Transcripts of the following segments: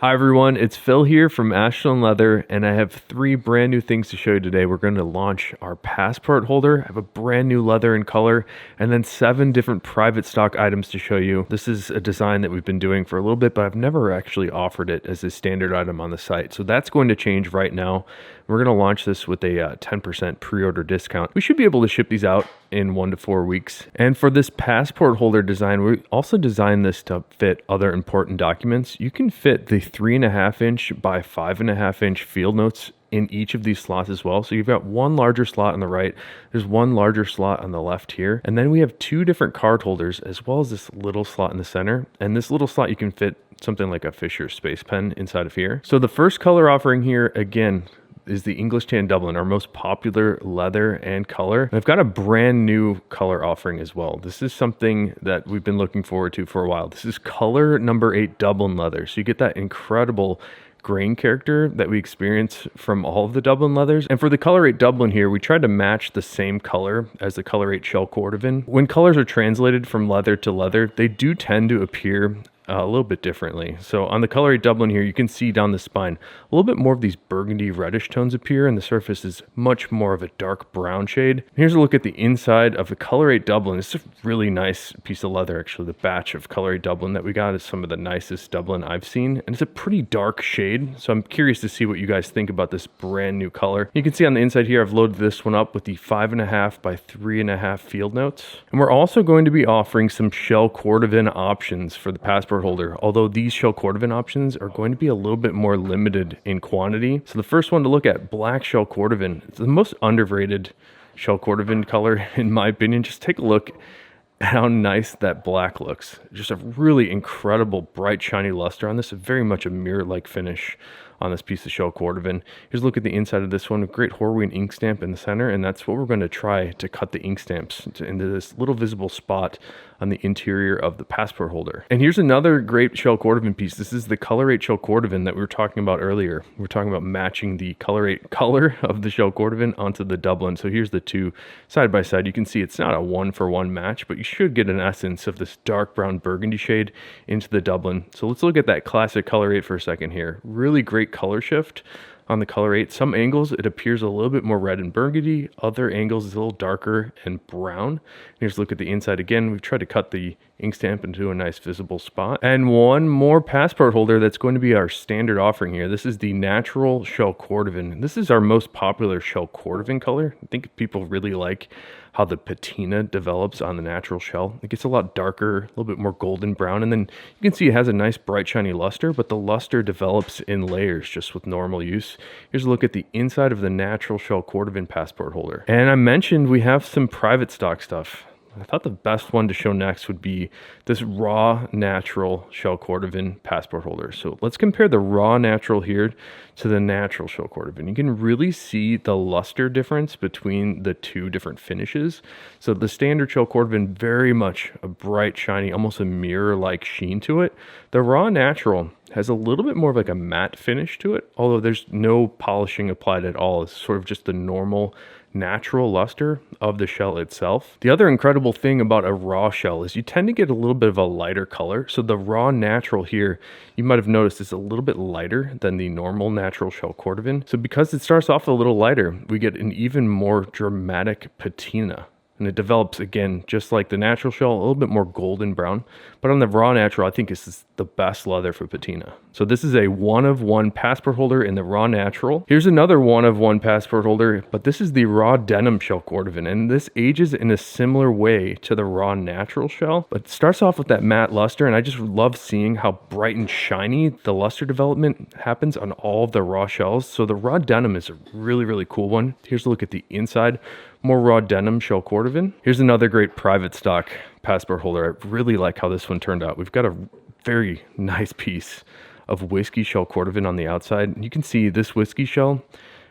Hi everyone, it's Phil here from Ashland Leather, and I have 3 brand new things to show you today. We're going to launch our passport holder. I have a brand new leather and color, and then 7 different private stock items to show you. This is a design that we've been doing for a little bit, but I've never actually offered it as a standard item on the site. So that's going to change right now. We're going to launch this with a 10% pre-order discount. We should be able to ship these out in 1 to 4 weeks. And for this passport holder design, we also designed this to fit other important documents. You can fit the 3.5 inch by 5.5 inch field notes in each of these slots as well. So you've got one larger slot on the right, there's one larger slot on the left here, and then we have 2 different card holders as well as this little slot in the center. And this little slot you can fit something like a Fisher Space Pen inside of here. So the first color offering here, again, is the English Tan Dublin, our most popular leather and color. And I've got a brand new color offering as well. This is something that we've been looking forward to for a while. This is color number 8 Dublin leather. So you get that incredible grain character that we experience from all of the Dublin leathers. And for the color 8 Dublin here, we tried to match the same color as the color 8 shell Cordovan. When colors are translated from leather to leather, they do tend to appear a little bit differently. So on the color 8 Dublin here, you can see down the spine, a little bit more of these burgundy reddish tones appear, and the surface is much more of a dark brown shade. Here's a look at the inside of the color 8 Dublin. It's a really nice piece of leather, actually. The batch of color 8 Dublin that we got is some of the nicest Dublin I've seen, and it's a pretty dark shade. So I'm curious to see what you guys think about this brand new color. You can see on the inside here, I've loaded this one up with the 5.5 by 3.5 field notes. And we're also going to be offering some shell Cordovan options for the passport holder, although these shell Cordovan options are going to be a little bit more limited in quantity. So the first one to look at, black shell Cordovan. It's the most underrated shell Cordovan color in my opinion. Just take a look at how nice that black looks. Just a really incredible bright shiny luster on this, very much a mirror-like finish on this piece of shell Cordovan. Here's a look at the inside of this one, a great Horween ink stamp in the center, and that's what we're going to try to cut the ink stamps into this little visible spot on the interior of the passport holder. And here's another great shell Cordovan piece. This is the color 8 shell Cordovan that we were talking about earlier. We were talking about matching the color 8 color of the shell Cordovan onto the Dublin. So here's the 2 side by side. You can see it's not a 1-for-1 match, but you should get an essence of this dark brown burgundy shade into the Dublin. So let's look at that classic color 8 for a second here. Really great color shift on the color 8. Some angles it appears a little bit more red and burgundy, other angles it's a little darker and brown. Here's a look at the inside again. We've tried to cut the ink stamp into a nice visible spot. And one more passport holder that's going to be our standard offering here. This is the natural shell Cordovan. This is our most popular shell Cordovan color. I think people really like how the patina develops on the natural shell. It gets a lot darker, a little bit more golden brown, and then you can see it has a nice bright shiny luster, but the luster develops in layers just with normal use. Here's a look at the inside of the natural shell Cordovan passport holder. And I mentioned we have some private stock stuff. I thought the best one to show next would be this raw natural shell Cordovan passport holder. So let's compare the raw natural here to the natural shell Cordovan. You can really see the luster difference between the 2 different finishes. So the standard shell Cordovan, very much a bright, shiny, almost a mirror-like sheen to it. The raw natural has a little bit more of like a matte finish to it, although there's no polishing applied at all. It's sort of just the normal natural luster of the shell itself. The other incredible thing about a raw shell is you tend to get a little bit of a lighter color. So the raw natural here, you might have noticed, is a little bit lighter than the normal natural shell Cordovan. So because it starts off a little lighter, we get an even more dramatic patina. And it develops, again, just like the natural shell, a little bit more golden brown. But on the raw natural, I think this is the best leather for patina. So this is a 1-of-1 passport holder in the raw natural. Here's another 1-of-1 passport holder, but this is the raw denim shell Cordovan. And this ages in a similar way to the raw natural shell. But it starts off with that matte luster, and I just love seeing how bright and shiny the luster development happens on all of the raw shells. So the raw denim is a really, really cool one. Here's a look at the inside. More raw denim shell Cordovan. Here's another great private stock passport holder. I really like how this one turned out. We've got a very nice piece of whiskey shell Cordovan on the outside. You can see this whiskey shell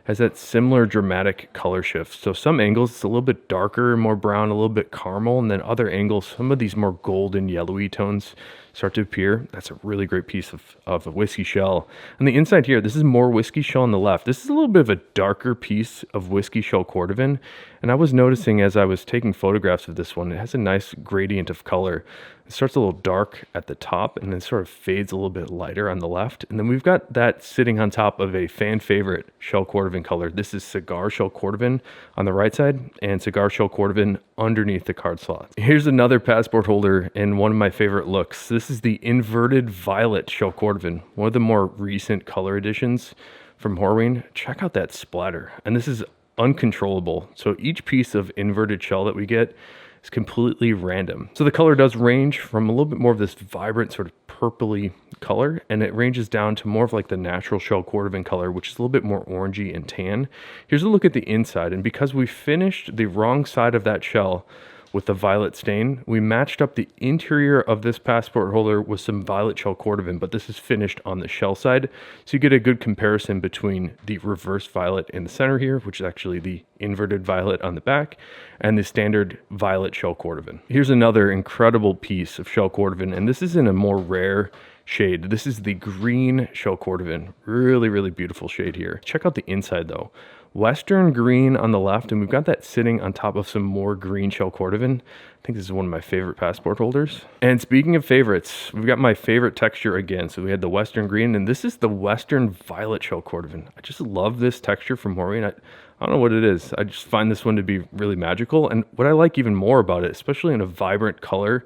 has that similar dramatic color shift. So some angles it's a little bit darker, more brown, a little bit caramel, and then other angles, some of these more golden yellowy tones start to appear. That's a really great piece of a whiskey shell. On the inside here, this is more whiskey shell on the left. This is a little bit of a darker piece of whiskey shell Cordovan. And I was noticing as I was taking photographs of this one, it has a nice gradient of color. It starts a little dark at the top and then sort of fades a little bit lighter on the left. And then we've got that sitting on top of a fan favorite shell Cordovan color. This is cigar shell Cordovan on the right side and cigar shell Cordovan underneath the card slot. Here's another passport holder and one of my favorite looks. This is the inverted violet shell Cordovan, one of the more recent color additions from Horween. Check out that splatter. And this is uncontrollable. So each piece of inverted shell that we get is completely random. So the color does range from a little bit more of this vibrant sort of purpley color, and it ranges down to more of like the natural shell Cordovan color, which is a little bit more orangey and tan. Here's a look at the inside, and because we finished the wrong side of that shell with the violet stain, we matched up the interior of this passport holder with some violet shell Cordovan, but this is finished on the shell side. So you get a good comparison between the reverse violet in the center here, which is actually the inverted violet on the back, and the standard violet shell Cordovan. Here's another incredible piece of shell Cordovan, and this is in a more rare shade. This is the green shell Cordovan. Really, really beautiful shade here. Check out the inside though. Western green on the left, and we've got that sitting on top of some more green shell Cordovan. I think this is one of my favorite passport holders. And speaking of favorites, we've got my favorite texture again. So we had the Western green, and this is the Western violet shell Cordovan. I just love this texture from Horween. I don't know what it is. I just find this one to be really magical. And what I like even more about it, especially in a vibrant color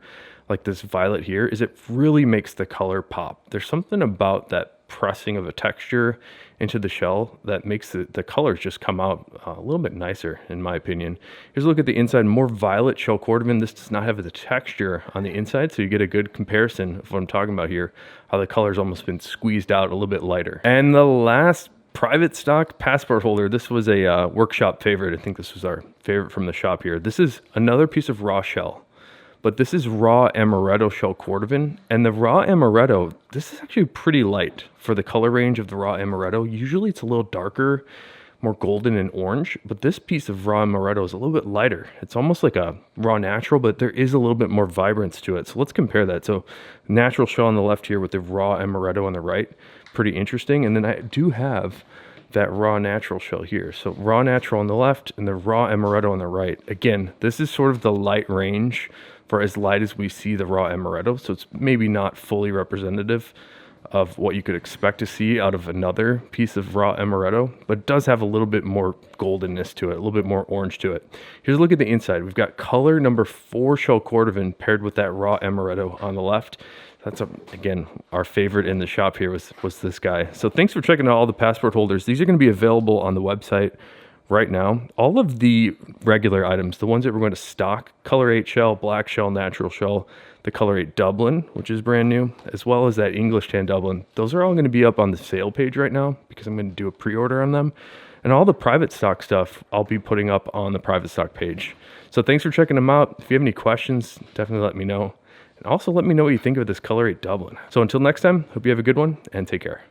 like this violet here, is it really makes the color pop. There's something about that pressing of a texture into the shell that makes the colors just come out a little bit nicer, in my opinion. Here's a look at the inside. More violet shell Cordovan. This does not have the texture on the inside, so you get a good comparison of what I'm talking about here, how the color's almost been squeezed out a little bit lighter. And the last private stock passport holder, this was a workshop favorite. I think this was our favorite from the shop here. This is another piece of raw shell, but this is raw amaretto shell Cordovan. And the raw amaretto, this is actually pretty light for the color range of the raw amaretto. Usually it's a little darker, more golden and orange, but this piece of raw amaretto is a little bit lighter. It's almost like a raw natural, but there is a little bit more vibrance to it. So let's compare that. So natural shell on the left here with the raw amaretto on the right, pretty interesting. And then I do have that raw natural shell here. So raw natural on the left and the raw amaretto on the right. Again, this is sort of the light range for as light as we see the raw amaretto. So it's maybe not fully representative of what you could expect to see out of another piece of raw amaretto, but it does have a little bit more goldenness to it, a little bit more orange to it. Here's a look at the inside. We've got color number 4 shell Cordovan paired with that raw amaretto on the left. That's, again, our favorite in the shop here was this guy. So thanks for checking out all the passport holders. These are going to be available on the website right now. All of the regular items, the ones that we're going to stock, color 8 shell, black shell, natural shell, the color 8 Dublin, which is brand new, as well as that English Tan Dublin, those are all going to be up on the sale page right now because I'm going to do a pre-order on them. And all the private stock stuff I'll be putting up on the private stock page. So thanks for checking them out. If you have any questions, definitely let me know. And also let me know what you think of this color 8 Dublin. So until next time, hope you have a good one and take care.